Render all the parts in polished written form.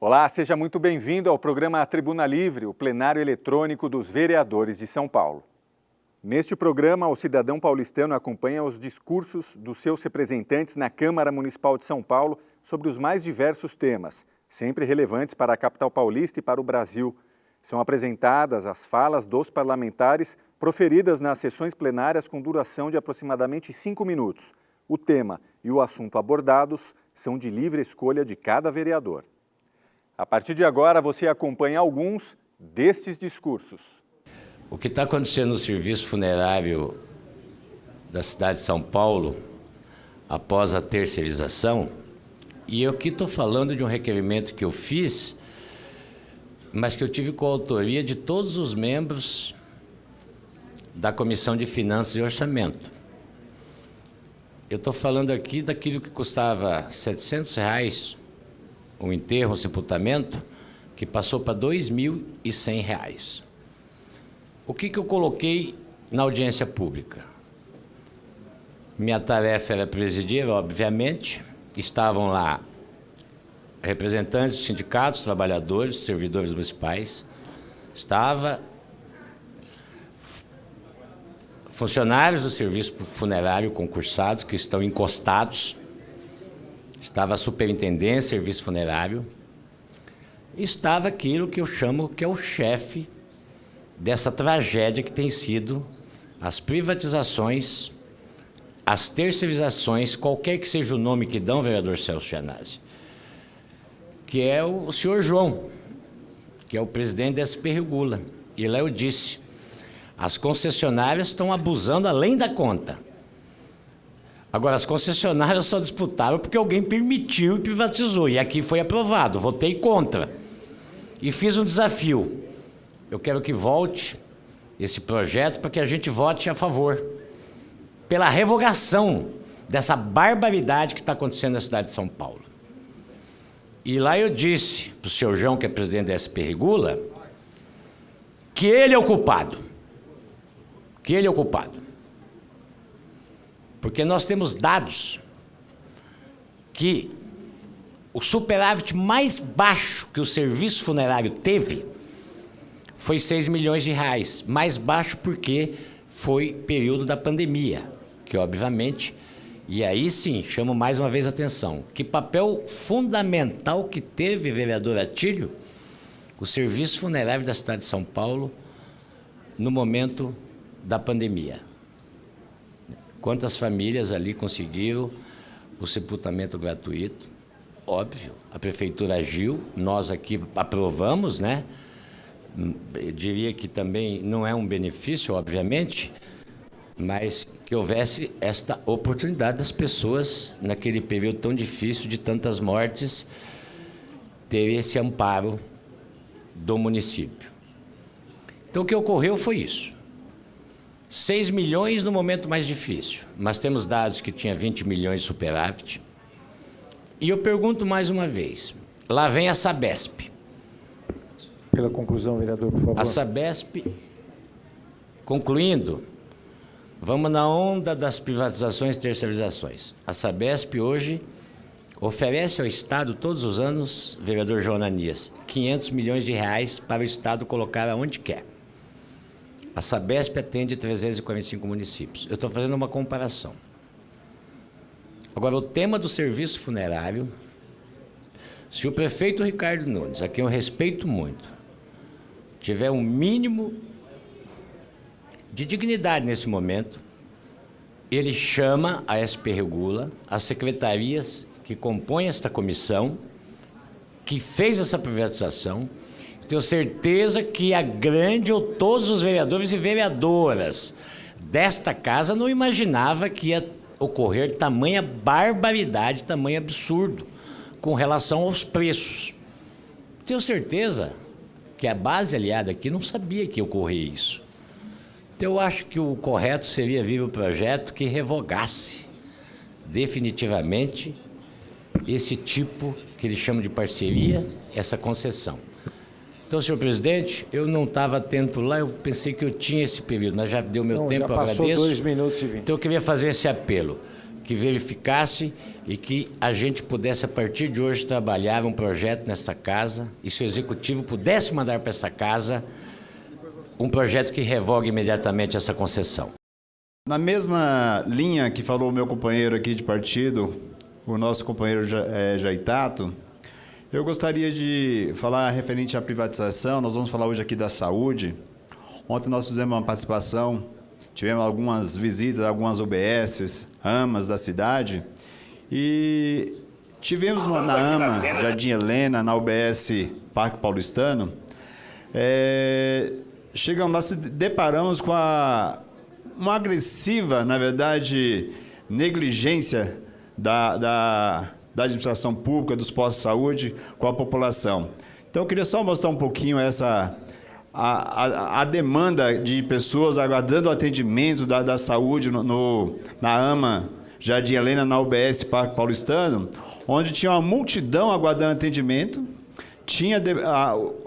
Olá, seja muito bem-vindo ao programa Tribuna Livre, o plenário eletrônico dos vereadores de São Paulo. Neste programa, o cidadão paulistano acompanha os discursos dos seus representantes na Câmara Municipal de São Paulo sobre os mais diversos temas, sempre relevantes para a capital paulista e para o Brasil. São apresentadas as falas dos parlamentares proferidas nas sessões plenárias com duração de aproximadamente 5 minutos. O tema e o assunto abordados são de livre escolha de cada vereador. A partir de agora, você acompanha alguns destes discursos. O que está acontecendo no serviço funerário da cidade de São Paulo, após a terceirização, e eu aqui estou falando de um requerimento que eu fiz, mas que eu tive coautoria de todos os membros da Comissão de Finanças e Orçamento. Eu estou falando aqui daquilo que custava R$ 700, um enterro, um sepultamento, que passou para R$ 2.100. O que eu coloquei na audiência pública? Minha tarefa era presidir, obviamente. Estavam lá representantes dos sindicatos, trabalhadores, servidores municipais. Estava funcionários do serviço funerário concursados que estão encostados. Estava a superintendência, serviço funerário. Estava aquilo que eu chamo que é o chefe dessa tragédia que tem sido as privatizações, as terceirizações, qualquer que seja o nome que dão, vereador Celso Gianazzi, que é o senhor João, que é o presidente da SP Regula. E lá eu disse, as concessionárias estão abusando além da conta. Agora, as concessionárias só disputaram porque alguém permitiu e privatizou. E aqui foi aprovado, votei contra. E fiz um desafio. Eu quero que volte esse projeto para que a gente vote a favor. Pela revogação dessa barbaridade que está acontecendo na cidade de São Paulo. E lá eu disse para o senhor João, que é presidente da SP Regula, que ele é o culpado. Que ele é o culpado. Porque nós temos dados que o superávit mais baixo que o serviço funerário teve foi R$ 6 milhões. Mais baixo porque foi período da pandemia, que obviamente, e aí sim, chamo mais uma vez a atenção, que papel fundamental que teve, vereador Atílio, o serviço funerário da cidade de São Paulo no momento da pandemia. Quantas famílias ali conseguiram o sepultamento gratuito? Óbvio, a prefeitura agiu, nós aqui aprovamos, né? Eu diria que também não é um benefício, obviamente, mas que houvesse esta oportunidade das pessoas, naquele período tão difícil de tantas mortes, ter esse amparo do município. Então, o que ocorreu foi isso. 6 milhões no momento mais difícil, mas temos dados que tinha 20 milhões de superávit. E eu pergunto mais uma vez, lá vem a Sabesp. Pela conclusão, vereador, por favor. A Sabesp, concluindo, vamos na onda das privatizações e terceirizações. A Sabesp hoje oferece ao Estado todos os anos, vereador João Ananias, 500 milhões de reais para o Estado colocar aonde quer. A Sabesp atende 345 municípios. Eu estou fazendo uma comparação. Agora, o tema do serviço funerário, se o prefeito Ricardo Nunes, a quem eu respeito muito, tiver um mínimo de dignidade nesse momento, ele chama a SP Regula, as secretarias que compõem esta comissão, que fez essa privatização. Tenho certeza que a grande ou todos os vereadores e vereadoras desta casa não imaginava que ia ocorrer tamanha barbaridade, tamanho absurdo com relação aos preços. Tenho certeza que a base aliada aqui não sabia que ia ocorrer isso. Então eu acho que o correto seria vir um projeto que revogasse definitivamente esse tipo que eles chamam de parceria, essa concessão. Então, senhor presidente, eu não estava atento lá, eu pensei que eu tinha esse período, mas já deu meu tempo, eu agradeço. Já passou 2 minutos e 20. Então, eu queria fazer esse apelo, que verificasse e que a gente pudesse, a partir de hoje, trabalhar um projeto nessa casa e se o Executivo pudesse mandar para essa casa um projeto que revogue imediatamente essa concessão. Na mesma linha que falou o meu companheiro aqui de partido, o nosso companheiro Jair Tato, eu gostaria de falar referente à privatização. Nós vamos falar hoje aqui da saúde. Ontem nós fizemos uma participação, tivemos algumas visitas a algumas UBSs, AMAs da cidade, e tivemos na AMA Jardim Helena, na UBS Parque Paulistano, chegamos lá, se deparamos com uma agressiva, na verdade, negligência da administração pública, dos postos de saúde, com a população. Então, eu queria só mostrar um pouquinho a demanda de pessoas aguardando o atendimento da saúde na AMA Jardim Helena, na UBS Parque Paulistano, onde tinha uma multidão aguardando atendimento. Tinha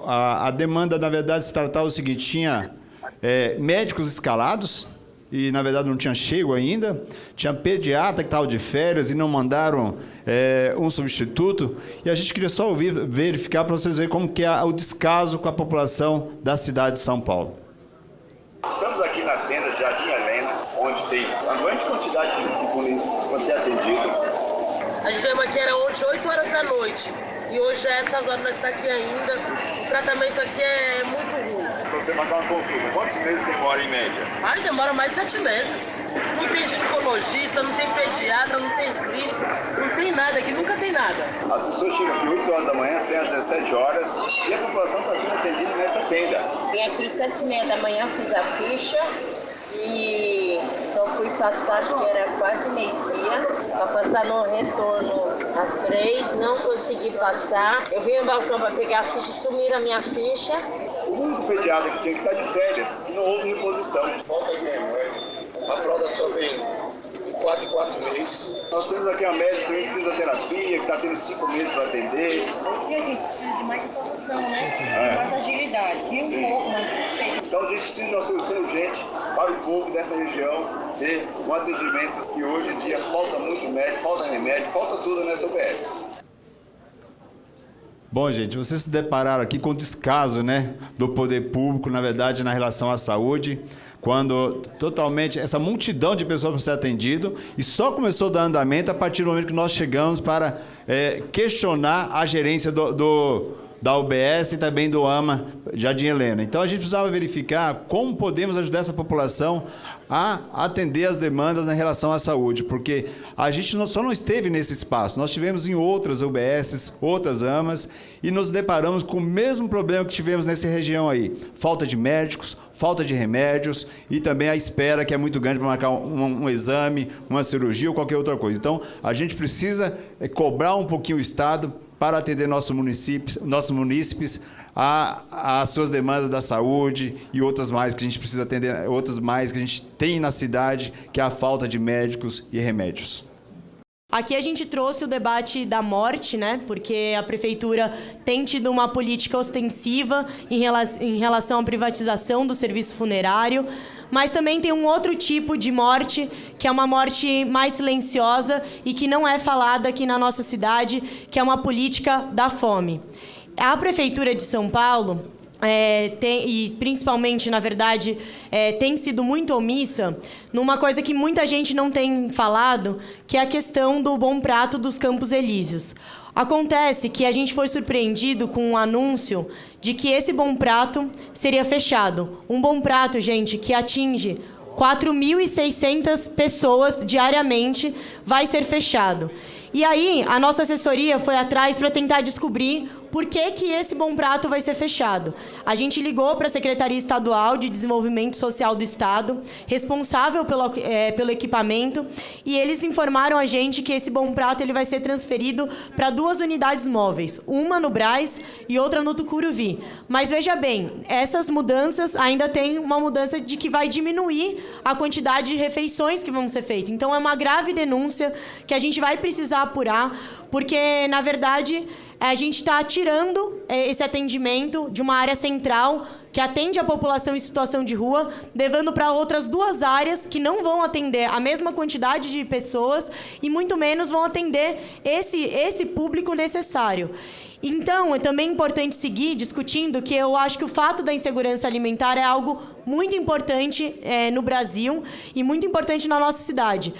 a demanda, na verdade, se tratava o seguinte: tinha médicos escalados, e, na verdade, não tinha chego ainda. Tinha pediatra que estava de férias e não mandaram um substituto. E a gente queria só verificar para vocês verem como que é o descaso com a população da cidade de São Paulo. Estamos aqui na tenda Jardim Helena, onde tem uma grande quantidade de públicos para ser atendido. A gente veio aqui, era ontem, 8 horas da noite. E hoje, a essas horas, nós estamos aqui ainda. O tratamento aqui é muito ruim. Para você marcar uma consulta, quantos meses demora em média? Demora mais de 7 meses. Não tem ginecologista, não tem pediatra, não tem clínico, não tem nada aqui, nunca tem nada. As pessoas chegam aqui 8 horas da manhã, saem às 17 horas, e a população está sendo atendida nessa tenda. E aqui, 7h30 da manhã, fiz a ficha e só fui passar, acho que era quase meio-dia, para passar no retorno às 3, não consegui passar. Eu vim ao balcão para pegar a ficha, sumiram a minha ficha. O único pediatra que tinha que estar de férias e não houve reposição. Falta de remédio. A fralda só vem de 4 em 4 meses. Nós temos aqui uma médica de fisioterapia que está tendo 5 meses para atender. Porque a gente precisa de mais informação, né? Mais agilidade. E um pouco mais respeito. Então a gente precisa de uma solução urgente para o povo dessa região ter um atendimento que hoje em dia falta muito médico, falta remédio, falta tudo nessa UBS. Bom, gente, vocês se depararam aqui com o descaso, né, do poder público, na verdade, na relação à saúde, quando totalmente essa multidão de pessoas para ser atendido, e só começou a dar andamento a partir do momento que nós chegamos para questionar a gerência da UBS e também do AMA Jardim Helena. Então, a gente precisava verificar como podemos ajudar essa população a atender as demandas na relação à saúde, porque a gente só não esteve nesse espaço, nós tivemos em outras UBSs, outras AMAs, e nos deparamos com o mesmo problema que tivemos nessa região aí: falta de médicos, falta de remédios e também a espera, que é muito grande para marcar um exame, uma cirurgia ou qualquer outra coisa. Então, a gente precisa cobrar um pouquinho o Estado para atender nossos munícipes às suas demandas da saúde e outras mais que a gente precisa atender, outras mais que a gente tem na cidade, que é a falta de médicos e remédios. Aqui a gente trouxe o debate da morte, né? Porque a prefeitura tem tido uma política ostensiva em relação à privatização do serviço funerário, mas também tem um outro tipo de morte, que é uma morte mais silenciosa e que não é falada aqui na nossa cidade, que é uma política da fome. A Prefeitura de São Paulo, e principalmente, na verdade, tem sido muito omissa numa coisa que muita gente não tem falado, que é a questão do Bom Prato dos Campos Elíseos. Acontece que a gente foi surpreendido com um anúncio de que esse Bom Prato seria fechado. Um Bom Prato, gente, que atinge 4.600 pessoas diariamente, vai ser fechado. E aí, a nossa assessoria foi atrás para tentar descobrir por que esse Bom Prato vai ser fechado. A gente ligou para a Secretaria Estadual de Desenvolvimento Social do Estado, responsável pelo equipamento, e eles informaram a gente que esse Bom Prato ele vai ser transferido para 2 unidades móveis, uma no Brás e outra no Tucuruvi. Mas veja bem, essas mudanças ainda tem uma mudança de que vai diminuir a quantidade de refeições que vão ser feitas. Então, é uma grave denúncia que a gente vai precisar apurar, porque, na verdade, a gente está tirando esse atendimento de uma área central que atende a população em situação de rua, levando para outras 2 áreas que não vão atender a mesma quantidade de pessoas e muito menos vão atender esse público necessário. Então, é também importante seguir discutindo que eu acho que o fato da insegurança alimentar é algo muito importante no Brasil e muito importante na nossa cidade.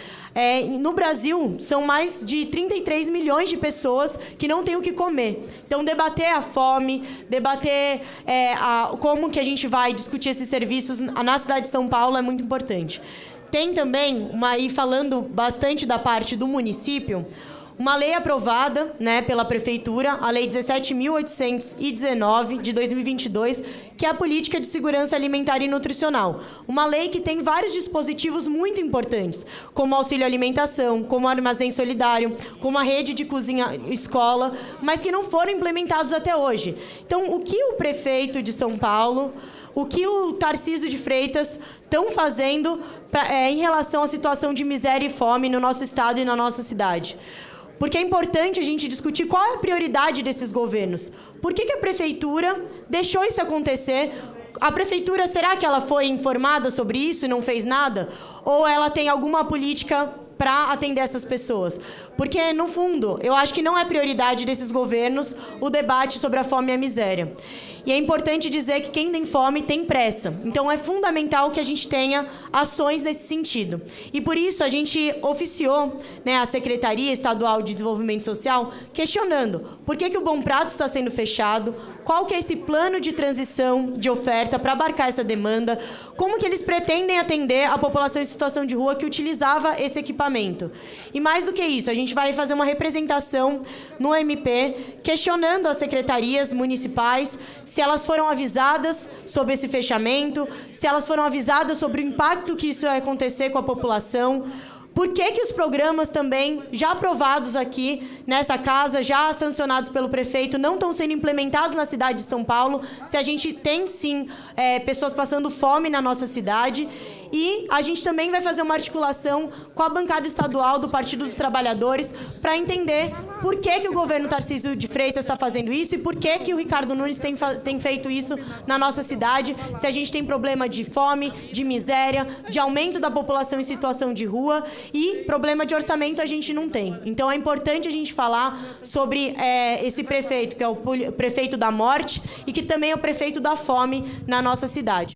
No Brasil, são mais de 33 milhões de pessoas que não têm o que comer. Então, debater a fome, debater como que a gente vai discutir esses serviços na cidade de São Paulo é muito importante. Tem também, e falando bastante da parte do município, uma lei aprovada, pela Prefeitura, a Lei 17.819, de 2022, que é a Política de Segurança Alimentar e Nutricional. Uma lei que tem vários dispositivos muito importantes, como auxílio alimentação, como armazém solidário, como a rede de cozinha escola, mas que não foram implementados até hoje. Então, o que o prefeito de São Paulo, o que o Tarcísio de Freitas estão fazendo em relação à situação de miséria e fome no nosso estado e na nossa cidade? Porque é importante a gente discutir qual é a prioridade desses governos. Por que a prefeitura deixou isso acontecer? A prefeitura, será que ela foi informada sobre isso e não fez nada? Ou ela tem alguma política para atender essas pessoas? Porque, no fundo, eu acho que não é prioridade desses governos o debate sobre a fome e a miséria. E é importante dizer que quem tem fome tem pressa. Então, é fundamental que a gente tenha ações nesse sentido. E, por isso, a gente oficiou a Secretaria Estadual de Desenvolvimento Social questionando por que o Bom Prato está sendo fechado, qual que é esse plano de transição de oferta para abarcar essa demanda, como que eles pretendem atender a população em situação de rua que utilizava esse equipamento. E, mais do que isso, a gente vai fazer uma representação no MP questionando as secretarias municipais se elas foram avisadas sobre esse fechamento, se elas foram avisadas sobre o impacto que isso vai acontecer com a população. Por que os programas também, já aprovados aqui nessa casa, já sancionados pelo prefeito, não estão sendo implementados na cidade de São Paulo, se a gente tem, sim, pessoas passando fome na nossa cidade? E a gente também vai fazer uma articulação com a bancada estadual do Partido dos Trabalhadores para entender por que o governo Tarcísio de Freitas está fazendo isso e por que o Ricardo Nunes tem feito isso na nossa cidade, se a gente tem problema de fome, de miséria, de aumento da população em situação de rua e problema de orçamento a gente não tem. Então é importante a gente falar sobre esse prefeito, que é o prefeito da morte e que também é o prefeito da fome na nossa cidade.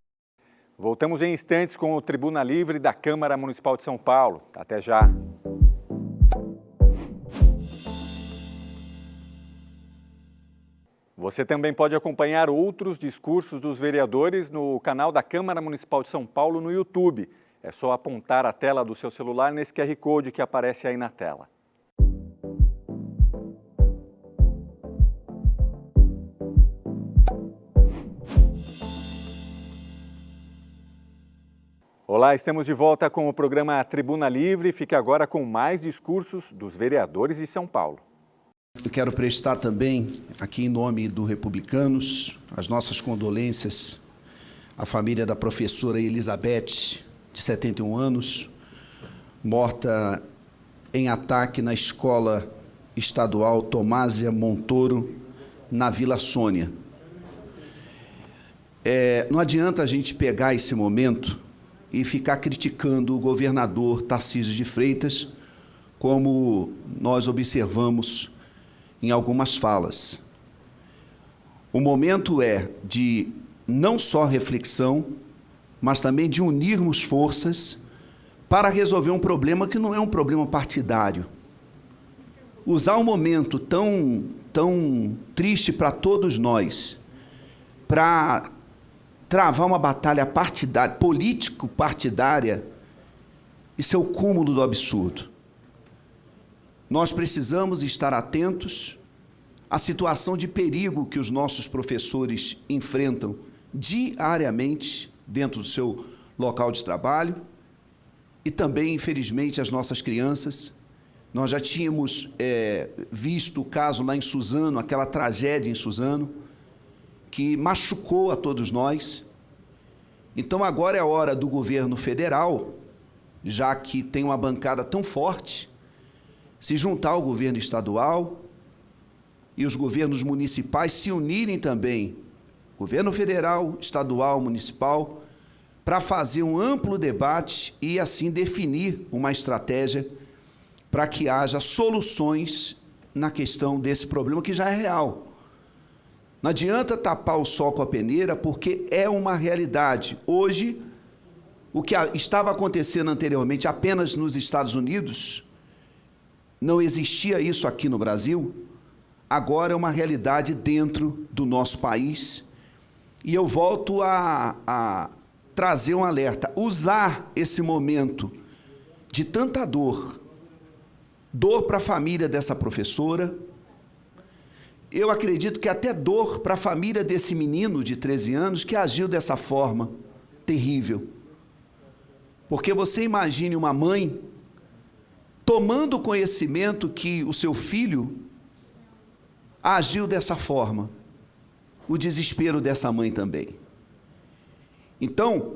Voltamos em instantes com o Tribuna Livre da Câmara Municipal de São Paulo. Até já. Você também pode acompanhar outros discursos dos vereadores no canal da Câmara Municipal de São Paulo no YouTube. É só apontar a tela do seu celular nesse QR Code que aparece aí na tela. Olá, estamos de volta com o programa Tribuna Livre. Fique agora com mais discursos dos vereadores de São Paulo. Eu quero prestar também, aqui em nome do Republicanos, as nossas condolências à família da professora Elizabeth, de 71 anos, morta em ataque na Escola Estadual Tomásia Montoro, na Vila Sônia. Não adianta a gente pegar esse momento e ficar criticando o governador Tarcísio de Freitas, como nós observamos em algumas falas. O momento é de não só reflexão, mas também de unirmos forças para resolver um problema que não é um problema partidário. Usar um momento tão triste para todos nós, para travar uma batalha partidária, político-partidária, isso é o cúmulo do absurdo. Nós precisamos estar atentos à situação de perigo que os nossos professores enfrentam diariamente dentro do seu local de trabalho e também, infelizmente, as nossas crianças. Nós já tínhamos visto o caso lá em Suzano, aquela tragédia em Suzano, que machucou a todos nós. Então, agora é a hora do governo federal, já que tem uma bancada tão forte, se juntar ao governo estadual e os governos municipais se unirem também, governo federal, estadual, municipal, para fazer um amplo debate e, assim, definir uma estratégia para que haja soluções na questão desse problema que já é real. Não adianta tapar o sol com a peneira, porque é uma realidade. Hoje, o que estava acontecendo anteriormente apenas nos Estados Unidos, não existia isso aqui no Brasil, agora é uma realidade dentro do nosso país. E eu volto a trazer um alerta, usar esse momento de tanta dor para a família dessa professora, eu acredito que até dor para a família desse menino de 13 anos que agiu dessa forma terrível. Porque você imagine uma mãe tomando conhecimento que o seu filho agiu dessa forma, o desespero dessa mãe também. Então,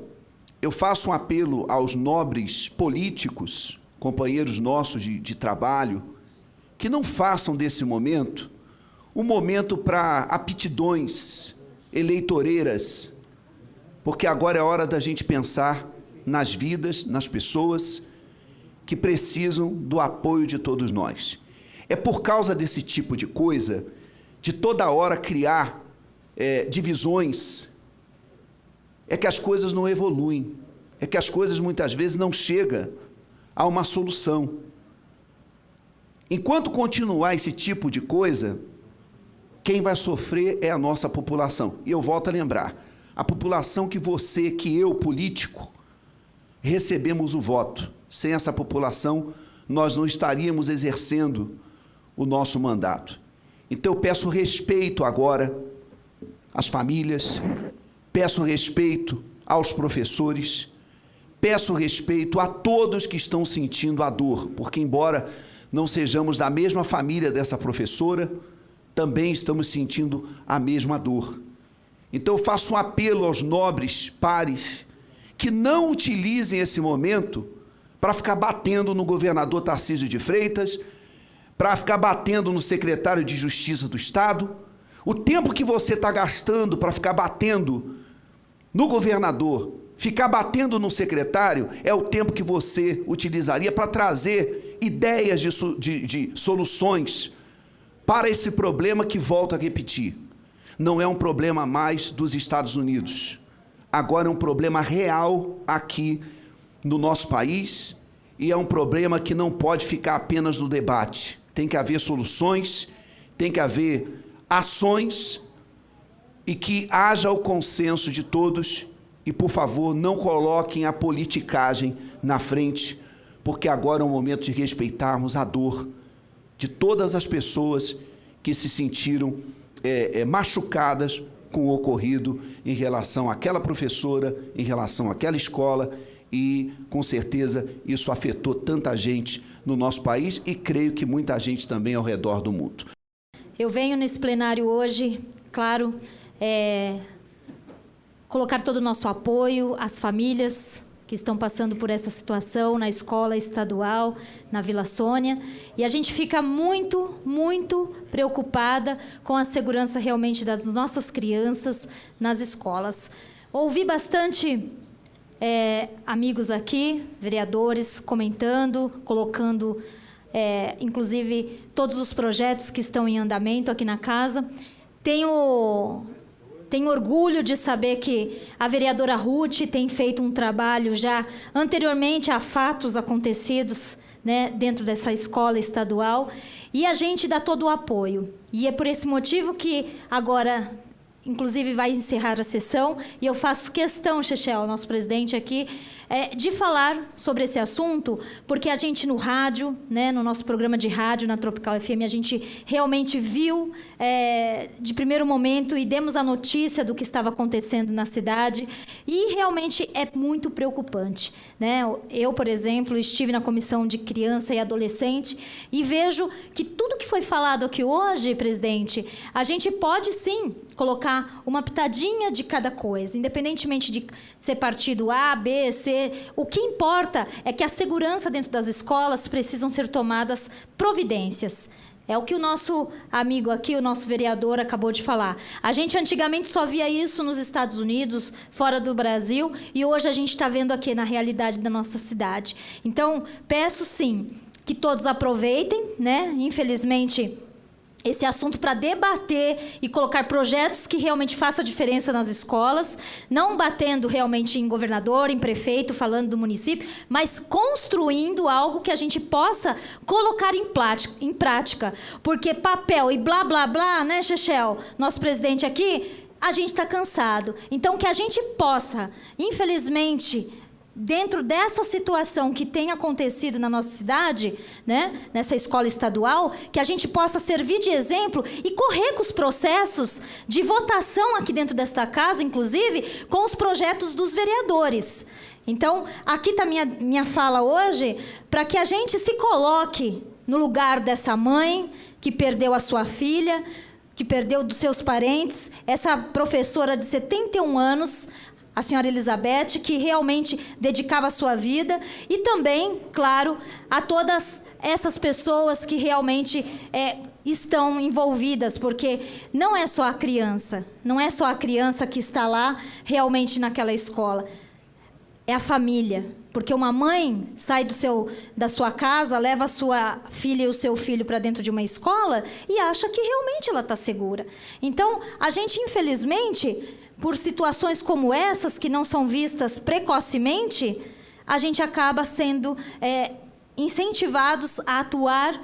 eu faço um apelo aos nobres políticos, companheiros nossos de trabalho, que não façam desse momento um momento para aptidões eleitoreiras, porque agora é hora da gente pensar nas vidas, nas pessoas que precisam do apoio de todos nós. É por causa desse tipo de coisa, de toda hora criar divisões, é que as coisas não evoluem, é que as coisas muitas vezes não chegam a uma solução. Enquanto continuar esse tipo de coisa, quem vai sofrer é a nossa população. E eu volto a lembrar, a população que você, que eu, político, recebemos o voto. Sem essa população, nós não estaríamos exercendo o nosso mandato. Então eu peço respeito agora às famílias, peço respeito aos professores, peço respeito a todos que estão sentindo a dor, porque embora não sejamos da mesma família dessa professora, também estamos sentindo a mesma dor. Então eu faço um apelo aos nobres pares que não utilizem esse momento para ficar batendo no governador Tarcísio de Freitas, para ficar batendo no secretário de Justiça do Estado. O tempo que você está gastando para ficar batendo no governador, ficar batendo no secretário, é o tempo que você utilizaria para trazer ideias de soluções para esse problema que, volto a repetir, não é um problema mais dos Estados Unidos. Agora é um problema real aqui no nosso país e é um problema que não pode ficar apenas no debate. Tem que haver soluções, tem que haver ações e que haja o consenso de todos e, por favor, não coloquem a politicagem na frente, porque agora é o momento de respeitarmos a dor de todas as pessoas que se sentiram machucadas com o ocorrido em relação àquela professora, em relação àquela escola, e, com certeza, isso afetou tanta gente no nosso país e creio que muita gente também ao redor do mundo. Eu venho nesse plenário hoje, claro, colocar todo o nosso apoio às famílias que estão passando por essa situação na escola estadual, na Vila Sônia, e a gente fica muito, muito preocupada com a segurança realmente das nossas crianças nas escolas. Ouvi bastante amigos aqui, vereadores, comentando, colocando, inclusive, todos os projetos que estão em andamento aqui na casa. Tenho orgulho de saber que a vereadora Ruth tem feito um trabalho já anteriormente a fatos acontecidos, né, dentro dessa escola estadual, e a gente dá todo o apoio. E é por esse motivo que agora, inclusive, vai encerrar a sessão, e eu faço questão, Chechel, nosso presidente aqui, de falar sobre esse assunto, porque a gente no rádio, né, no nosso programa de rádio, na Tropical FM, a gente realmente viu de primeiro momento e demos a notícia do que estava acontecendo na cidade, e realmente é muito preocupante, né? Eu, por exemplo, estive na Comissão de Criança e Adolescente e vejo que tudo que foi falado aqui hoje, presidente, a gente pode sim colocar uma pitadinha de cada coisa, independentemente de ser partido A, B, C. O que importa é que a segurança dentro das escolas precisam ser tomadas providências. É o que o nosso amigo aqui, o nosso vereador, acabou de falar. A gente antigamente só via isso nos Estados Unidos, fora do Brasil, e hoje a gente está vendo aqui na realidade da nossa cidade. Então, peço sim que todos aproveitem, né? Infelizmente, esse assunto para debater e colocar projetos que realmente façam diferença nas escolas, não batendo realmente em governador, em prefeito, falando do município, mas construindo algo que a gente possa colocar em prática. Porque papel e blá, blá, blá, né, Chechel, nosso presidente aqui, a gente está cansado. Então, que a gente possa, infelizmente, dentro dessa situação que tem acontecido na nossa cidade, né, nessa escola estadual, que a gente possa servir de exemplo e correr com os processos de votação aqui dentro desta casa, inclusive, com os projetos dos vereadores. Então, aqui está minha fala hoje, para que a gente se coloque no lugar dessa mãe que perdeu a sua filha, que perdeu dos seus parentes, essa professora de 71 anos, a senhora Elizabeth, que realmente dedicava a sua vida, e também, claro, a todas essas pessoas que realmente estão envolvidas, porque não é só a criança, não é só a criança que está lá realmente naquela escola, é a família. Porque uma mãe sai da sua casa, leva a sua filha e o seu filho para dentro de uma escola e acha que realmente ela está segura. Então, a gente, infelizmente, por situações como essas, que não são vistas precocemente, a gente acaba sendo incentivados a atuar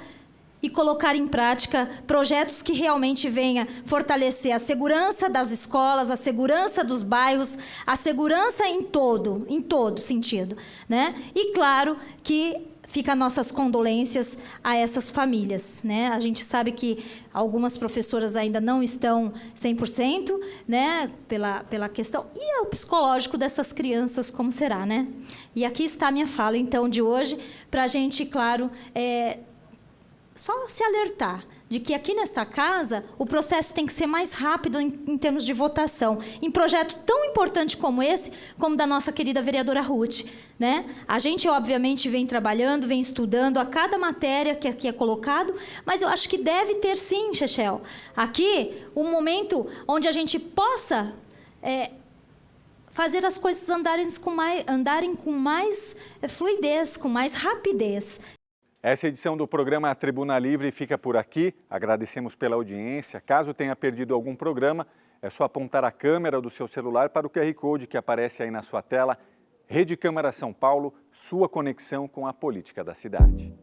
e colocar em prática projetos que realmente venham fortalecer a segurança das escolas, a segurança dos bairros, a segurança em todo sentido, né? E claro que fica nossas condolências a essas famílias, né? A gente sabe que algumas professoras ainda não estão 100%, né? Pela questão. E é o psicológico dessas crianças, como será, né? E aqui está a minha fala, então, de hoje, para a gente, claro, só se alertar de que aqui nesta casa o processo tem que ser mais rápido em termos de votação, em projeto tão importante como esse, como da nossa querida vereadora Ruth, né? A gente, obviamente, vem trabalhando, vem estudando a cada matéria que aqui é colocado, mas eu acho que deve ter sim, Chechel, aqui um momento onde a gente possa fazer as coisas andarem com mais fluidez, com mais rapidez. Essa edição do programa Tribuna Livre fica por aqui. Agradecemos pela audiência. Caso tenha perdido algum programa, é só apontar a câmera do seu celular para o QR Code que aparece aí na sua tela. Rede Câmara São Paulo, sua conexão com a política da cidade.